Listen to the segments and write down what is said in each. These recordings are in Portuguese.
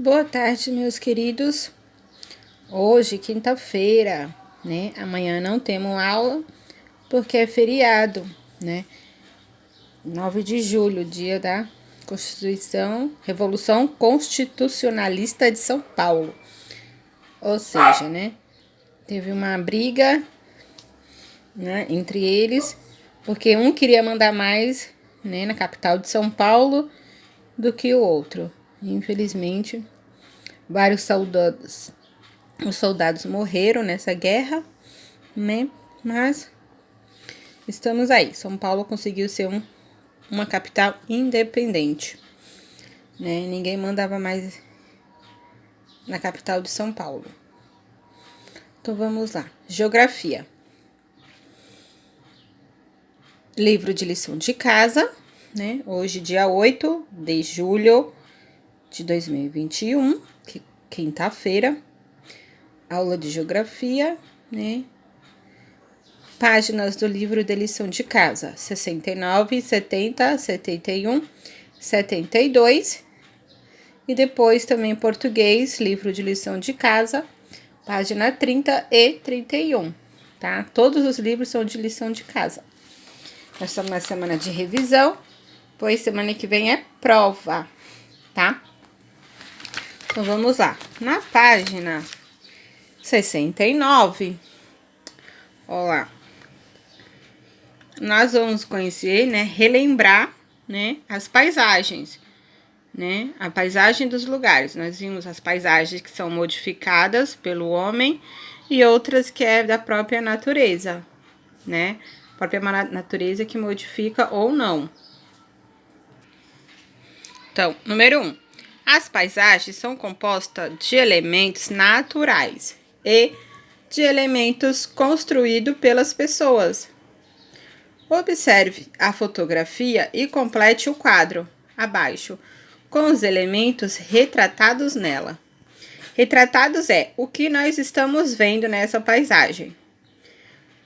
Boa tarde, meus queridos. Hoje, quinta-feira, né? Amanhã não temos aula porque é feriado, né? 9 de julho, dia da Revolução Constitucionalista de São Paulo. Ou seja, né? Teve uma briga, né, entre eles, porque um queria mandar mais, né, na capital de São Paulo do que o outro. Infelizmente, vários os soldados morreram nessa guerra, né? Mas estamos aí. São Paulo conseguiu ser uma capital independente, né? Ninguém mandava mais na capital de São Paulo. Então vamos lá. Geografia. Livro de lição de casa, né? Hoje, dia 8 de julho de 2021, quinta-feira. Aula de geografia, né? Páginas do livro de lição de casa: 69, 70, 71, 72. E depois também português, livro de lição de casa, página 30 e 31, tá? Todos os livros são de lição de casa. Nós estamos na semana de revisão, pois semana que vem é prova, tá? Então vamos lá. Na página 69, ó lá, nós vamos conhecer, né, relembrar, né, as paisagens, né, a paisagem dos lugares. Nós vimos as paisagens que são modificadas pelo homem e outras que é da própria natureza, né, a própria natureza que modifica ou não. Então, número 1. As paisagens são compostas de elementos naturais e de elementos construídos pelas pessoas. Observe a fotografia e complete o quadro abaixo com os elementos retratados nela. Retratados é o que nós estamos vendo nessa paisagem.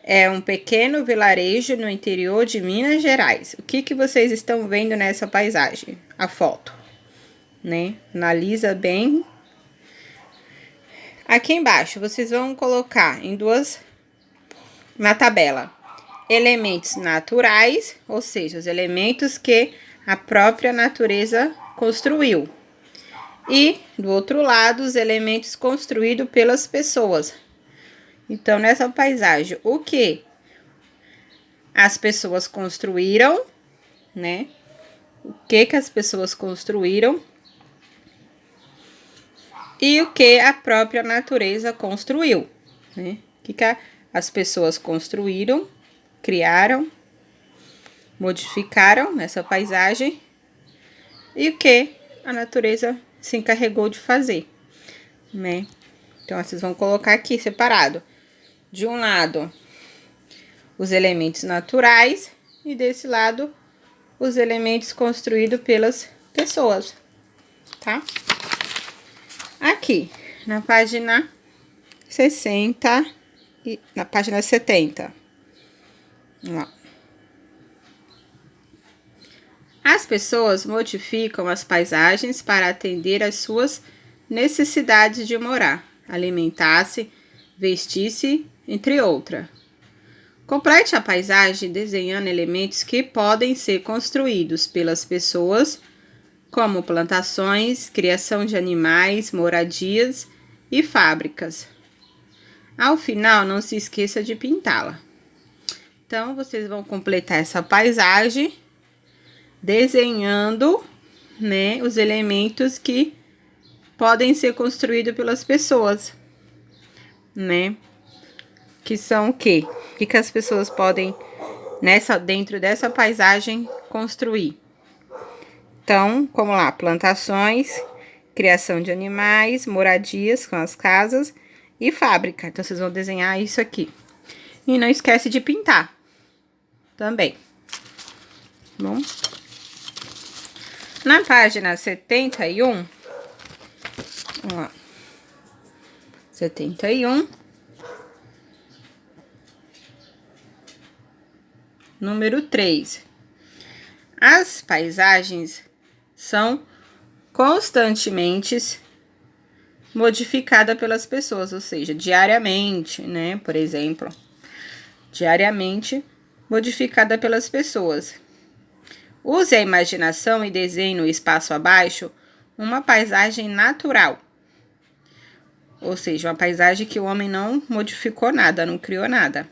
É um pequeno vilarejo no interior de Minas Gerais. O que vocês estão vendo nessa paisagem? A foto, né? Analisa bem. Aqui embaixo, vocês vão colocar na tabela, elementos naturais, ou seja, os elementos que a própria natureza construiu. E, do outro lado, os elementos construídos pelas pessoas. Então, nessa paisagem, o que as pessoas construíram, né? O que as pessoas construíram e o que a própria natureza construiu, né? O que as pessoas construíram, criaram, modificaram nessa paisagem e o que a natureza se encarregou de fazer, né? Então, vocês vão colocar aqui separado. De um lado, os elementos naturais e desse lado, os elementos construídos pelas pessoas, tá? Aqui, na página 60 e na página 70. Vamos lá. As pessoas modificam as paisagens para atender às suas necessidades de morar, alimentar-se, vestir-se, entre outras. Complete a paisagem desenhando elementos que podem ser construídos pelas pessoas, como plantações, criação de animais, moradias e fábricas. Ao final, não se esqueça de pintá-la. Então, vocês vão completar essa paisagem desenhando, né, os elementos que podem ser construídos pelas pessoas, né? Que são o quê? O que as pessoas podem, dentro dessa paisagem, construir? Então, como lá, plantações, criação de animais, moradias com as casas e fábrica. Então, vocês vão desenhar isso aqui. E não esquece de pintar também. Bom? Na página 71, vamos lá, 71, número 3. As paisagens são constantemente modificada pelas pessoas, ou seja, diariamente, né? Por exemplo, diariamente modificada pelas pessoas. Use a imaginação e desenhe no espaço abaixo uma paisagem natural. Ou seja, uma paisagem que o homem não modificou nada, não criou nada.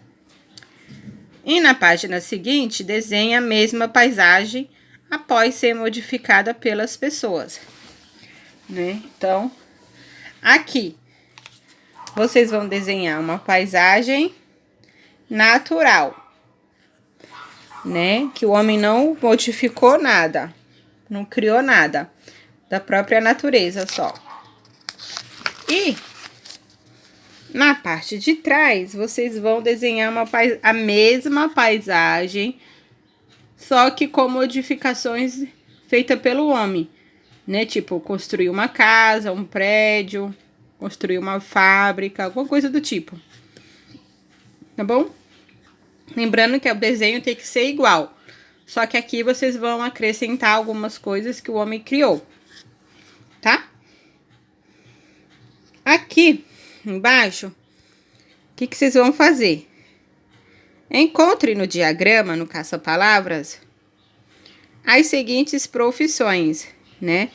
E na página seguinte, desenhe a mesma paisagem após ser modificada pelas pessoas, né? Então, aqui, vocês vão desenhar uma paisagem natural, né? Que o homem não modificou nada, não criou nada, da própria natureza só. E na parte de trás, vocês vão desenhar a mesma paisagem, só que com modificações feitas pelo homem, né? Tipo, construir uma casa, um prédio, construir uma fábrica, alguma coisa do tipo. Tá bom? Lembrando que o desenho tem que ser igual. Só que aqui vocês vão acrescentar algumas coisas que o homem criou. Tá? Aqui embaixo, o que vocês vão fazer? Encontre no diagrama, no caça-palavras, as seguintes profissões, né?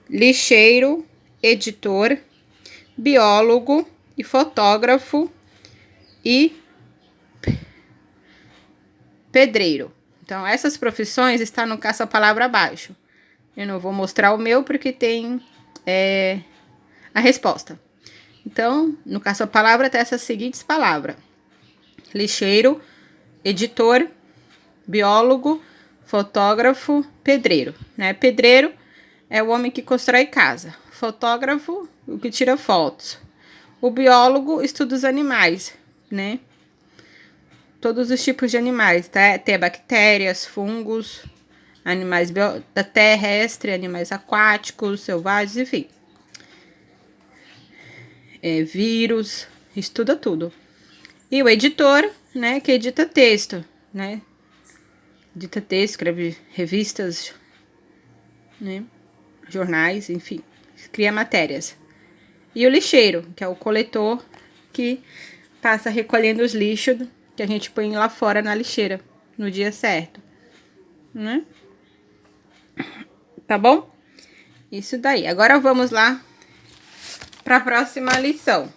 Lixeiro, editor, biólogo e fotógrafo e pedreiro. Então, essas profissões estão no caça-palavra abaixo. Eu não vou mostrar o meu porque tem a resposta. Então, no caça-palavra tem essas seguintes palavras: lixeiro, editor, biólogo, fotógrafo, pedreiro, né? Pedreiro é o homem que constrói casa. Fotógrafo, o que tira fotos. O biólogo estuda os animais, né? Todos os tipos de animais, tá? Tem bactérias, fungos, animais da terrestre, animais aquáticos, selvagens, enfim. Vírus, estuda tudo. E o editor, né, que edita texto, né? Edita texto, escreve revistas, né? Jornais, enfim, cria matérias. E o lixeiro, que é o coletor que passa recolhendo os lixos que a gente põe lá fora na lixeira no dia certo, né? Tá bom? Isso daí. Agora vamos lá para a próxima lição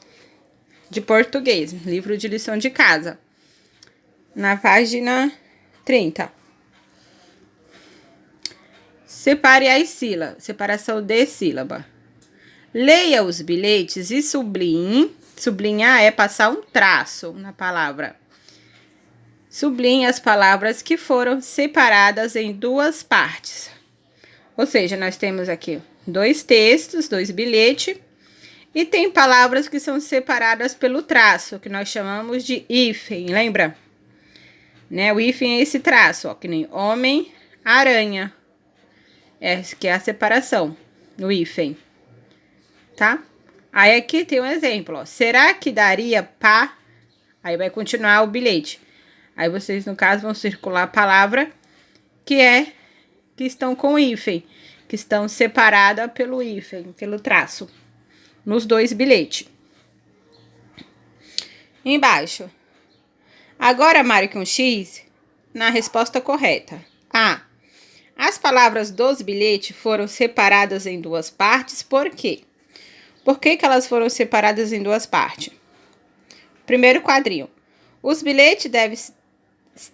de português, livro de lição de casa, na página 30. Separe as sílabas, separação de sílaba. Leia os bilhetes e sublinhe. Sublinhar é passar um traço na palavra. Sublinhe as palavras que foram separadas em duas partes. Ou seja, nós temos aqui 2 textos, 2 bilhetes. E tem palavras que são separadas pelo traço, que nós chamamos de hífen, lembra? Né? O hífen é esse traço, ó, que nem homem, aranha. Que é a separação, o hífen. Tá? Aí aqui tem um exemplo, ó. Será que daria pá? Aí vai continuar o bilhete. Aí vocês, no caso, vão circular a palavra que estão com hífen, que estão separadas pelo hífen, pelo traço. Nos 2 bilhetes. Embaixo. Agora marque um X na resposta correta. A. As palavras dos bilhetes foram separadas em 2 partes, por quê? Por que elas foram separadas em 2 partes? Primeiro quadrinho. Os bilhetes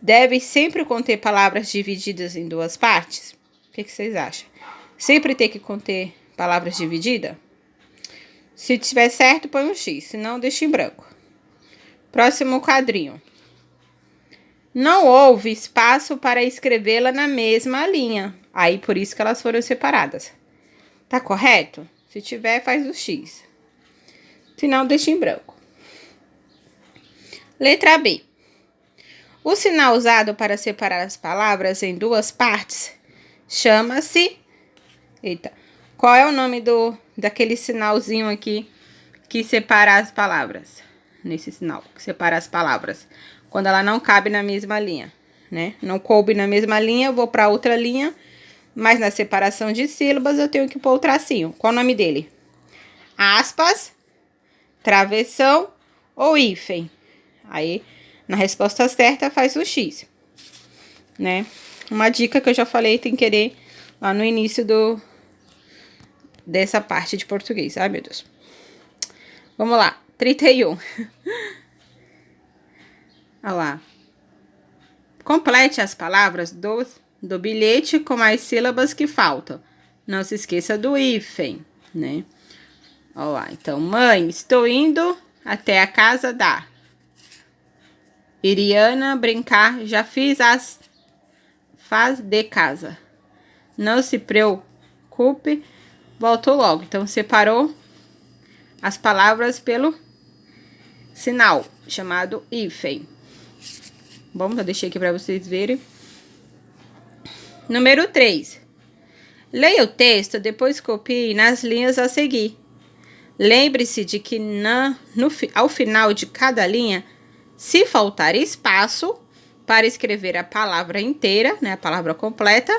devem sempre conter palavras divididas em 2 partes? O que vocês acham? Sempre tem que conter palavras divididas? Se tiver certo, põe um X, se não, deixa em branco. Próximo quadrinho. Não houve espaço para escrevê-la na mesma linha. Aí, por isso que elas foram separadas. Tá correto? Se tiver, faz o X. Se não, deixa em branco. Letra B. O sinal usado para separar as palavras em 2 partes chama-se... Eita. Qual é o nome daquele sinalzinho aqui que separa as palavras? Nesse sinal, que separa as palavras. Quando ela não cabe na mesma linha, né? Não coube na mesma linha, eu vou para outra linha. Mas na separação de sílabas eu tenho que pôr o tracinho. Qual o nome dele? aspas, travessão ou hífen. Aí, na resposta certa, faz o X, né? Uma dica que eu já falei, tem que querer lá no início dessa parte de português. Ai, meu Deus. Vamos lá, 31. Olha lá. Complete as palavras do bilhete com as sílabas que faltam. Não se esqueça do hífen, né? Olha lá. Então, mãe, estou indo até a casa da Iriana brincar. Já fiz as faz de casa. Não se preocupe, volto logo. Então, separou as palavras pelo sinal, chamado hífen. Bom, já deixei aqui para vocês verem. Número 3. Leia o texto, depois copie nas linhas a seguir. Lembre-se de que ao final de cada linha, se faltar espaço para escrever a palavra inteira, né, a palavra completa,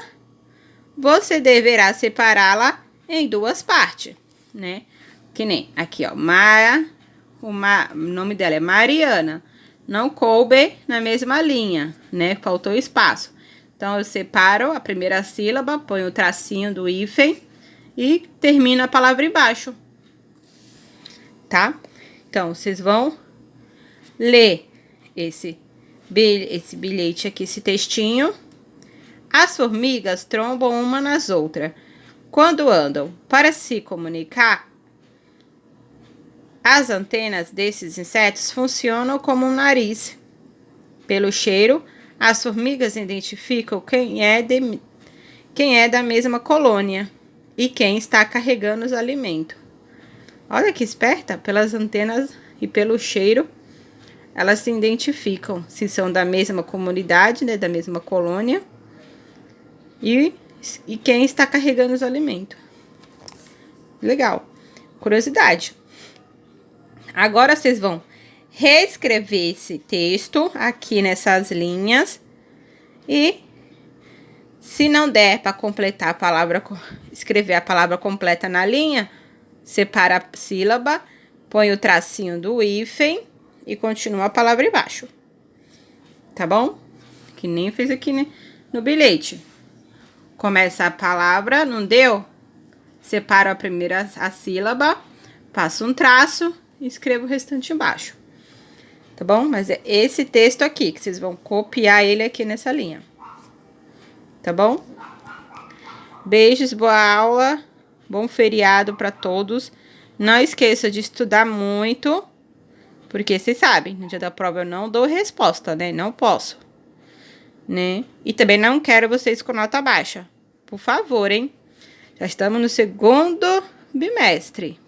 você deverá separá-la em duas partes, né? Que nem aqui, ó, o nome dela é Mariana. Não coube na mesma linha, né? Faltou espaço. Então, eu separo a primeira sílaba, ponho o tracinho do hífen e termino a palavra embaixo, tá? Então, vocês vão ler esse bilhete aqui, esse textinho. As formigas trombam uma nas outras quando andam. Para se comunicar, as antenas desses insetos funcionam como um nariz. Pelo cheiro, as formigas identificam quem é da mesma colônia e quem está carregando os alimentos. Olha que esperta, pelas antenas e pelo cheiro, elas se identificam se são da mesma comunidade, né, da mesma colônia e quem está carregando os alimentos. Legal. Curiosidade. Agora vocês vão reescrever esse texto aqui nessas linhas e se não der para completar a palavra, escrever a palavra completa na linha, separa a sílaba, põe o tracinho do hífen e continua a palavra embaixo. Tá bom? Que nem fez aqui, né, no bilhete. Começa a palavra, não deu? Separa a primeira a sílaba, passa um traço e escreva o restante embaixo. Tá bom? Mas é esse texto aqui, que vocês vão copiar ele aqui nessa linha. Tá bom? Beijos, boa aula, bom feriado para todos. Não esqueça de estudar muito, porque vocês sabem, no dia da prova eu não dou resposta, né? Não posso, né? E também não quero vocês com nota baixa. Por favor, hein? Já estamos no segundo bimestre.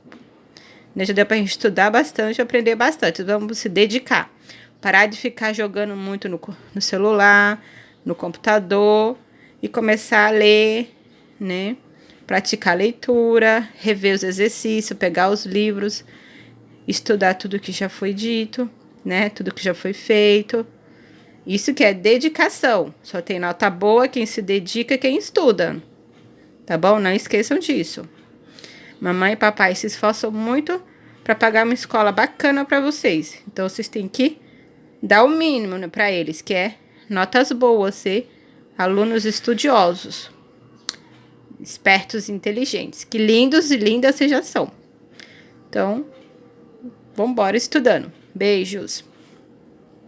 Já deu pra gente estudar bastante, aprender bastante. Vamos se dedicar. Parar de ficar jogando muito no celular, no computador e começar a ler, né? Praticar a leitura, rever os exercícios, pegar os livros, estudar tudo que já foi dito, né? Tudo que já foi feito. Isso que é dedicação. Só tem nota boa quem se dedica, quem estuda. Tá bom? Não esqueçam disso. Mamãe e papai se esforçam muito para pagar uma escola bacana para vocês. Então, vocês têm que dar o mínimo, né, para eles, que é notas boas, ser alunos estudiosos, espertos e inteligentes. Que lindos e lindas vocês já são. Então, vamos embora estudando. Beijos!